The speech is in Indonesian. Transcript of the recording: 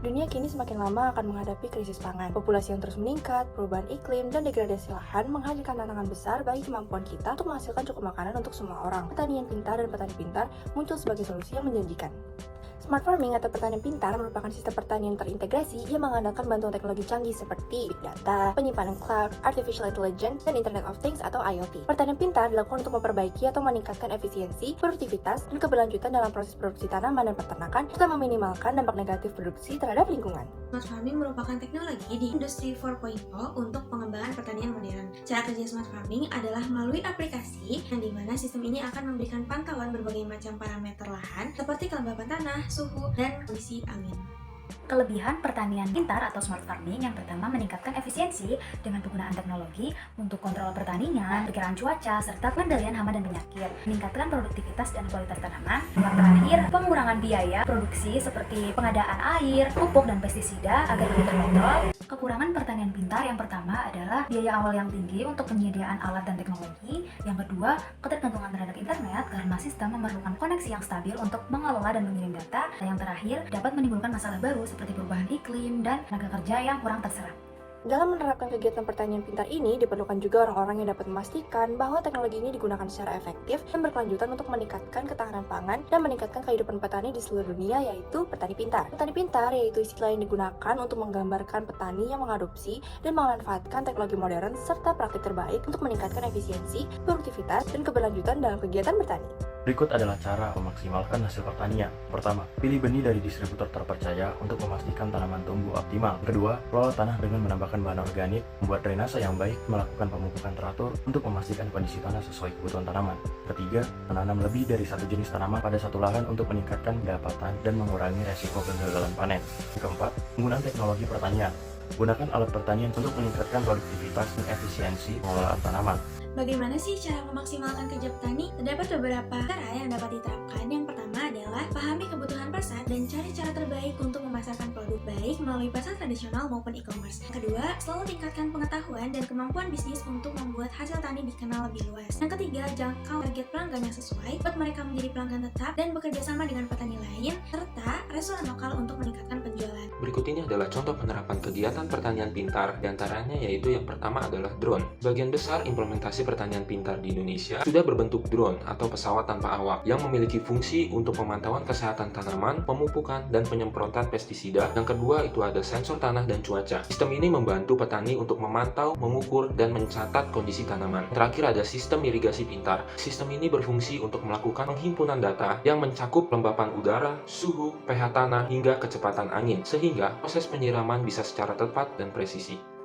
Dunia kini semakin lama akan menghadapi krisis pangan. Populasi yang terus meningkat, perubahan iklim, dan degradasi lahan menghadirkan tantangan besar bagi kemampuan kita untuk menghasilkan cukup makanan untuk semua orang. Pertanian pintar dan petani pintar muncul sebagai solusi yang menjanjikan. Smart farming atau pertanian pintar merupakan sistem pertanian terintegrasi yang mengandalkan bantuan teknologi canggih seperti big data, penyimpanan cloud, artificial intelligence, dan Internet of Things atau IoT. Pertanian pintar dilakukan untuk memperbaiki atau meningkatkan efisiensi, produktivitas, dan keberlanjutan dalam proses produksi tanaman dan peternakan, serta meminimalkan dampak negatif produksi terhadap lingkungan. Smart farming merupakan teknologi di industri 4.0 untuk pengembangan pertanian modern. Cara kerja smart farming adalah melalui aplikasi yang dimana sistem ini akan memberikan pantauan berbagai macam parameter lahan seperti kelembapan tanah, suhu, dan kondisi angin. Kelebihan pertanian pintar atau smart farming yang pertama meningkatkan efisiensi dengan penggunaan teknologi untuk kontrol pertanian, perkiraan cuaca, serta pengendalian hama dan penyakit, meningkatkan produktivitas dan kualitas tanaman. Yang terakhir, pengurangan biaya produksi seperti pengadaan air, pupuk, dan pestisida agar lebih terkontrol. Kekurangan pertanian pintar yang pertama adalah biaya awal yang tinggi untuk penyediaan alat dan teknologi. Yang kedua, ketergantungan terhadap internet karena sistem memerlukan koneksi yang stabil untuk mengelola dan mengirim data. Dan yang terakhir, dapat menimbulkan masalah baru seperti perubahan iklim dan tenaga kerja yang kurang terserap. Dalam menerapkan kegiatan pertanian pintar ini, diperlukan juga orang-orang yang dapat memastikan bahwa teknologi ini digunakan secara efektif dan berkelanjutan untuk meningkatkan ketahanan pangan dan meningkatkan kehidupan petani di seluruh dunia, yaitu petani pintar. Petani pintar yaitu istilah yang digunakan untuk menggambarkan petani yang mengadopsi dan memanfaatkan teknologi modern serta praktik terbaik untuk meningkatkan efisiensi, produktivitas, dan keberlanjutan dalam kegiatan bertani. Berikut adalah cara memaksimalkan hasil pertanian. Pertama, pilih benih dari distributor terpercaya untuk memastikan tanaman tumbuh optimal. Kedua, kelola tanah dengan menambahkan bahan organik, membuat drainase yang baik, melakukan pemupukan teratur untuk memastikan kondisi tanah sesuai kebutuhan tanaman. Ketiga, menanam lebih dari satu jenis tanaman pada satu lahan untuk meningkatkan pendapatan dan mengurangi resiko kegagalan panen. Keempat, penggunaan teknologi pertanian. Gunakan alat pertanian untuk meningkatkan produktivitas dan efisiensi pengelolaan tanaman. Bagaimana sih cara memaksimalkan kerja petani? Terdapat beberapa cara yang dapat diterapkan. Yang pertama adalah pahami kebutuhan pasar dan cari cara terbaik untuk memasarkan produk baik melalui pasar tradisional maupun e-commerce. Yang kedua, selalu tingkatkan pengetahuan dan kemampuan bisnis untuk membuat hasil tani dikenal lebih luas. Yang ketiga, jangkau target pelanggan yang sesuai, buat mereka menjadi pelanggan tetap dan bekerja sama dengan petani lain, serta restoran lokal untuk meningkatkan penjualan. Berikut ini adalah contoh penerapan kegiatan pertanian pintar, diantaranya yaitu yang pertama adalah drone. Sebagian besar implementasi pertanian pintar di Indonesia sudah berbentuk drone atau pesawat tanpa awak yang memiliki fungsi untuk pemantauan kesehatan tanaman, pemupukan, dan penyemprotan pestisida. Yang kedua itu ada sensor tanah dan cuaca. Sistem ini membantu petani untuk memantau, mengukur, dan mencatat kondisi tanaman. Terakhir ada sistem irigasi pintar. Sistem ini berfungsi untuk melakukan penghimpunan data yang mencakup kelembapan udara, suhu, pH tanah, hingga kecepatan angin, sehingga proses penyiraman bisa secara tepat dan presisi.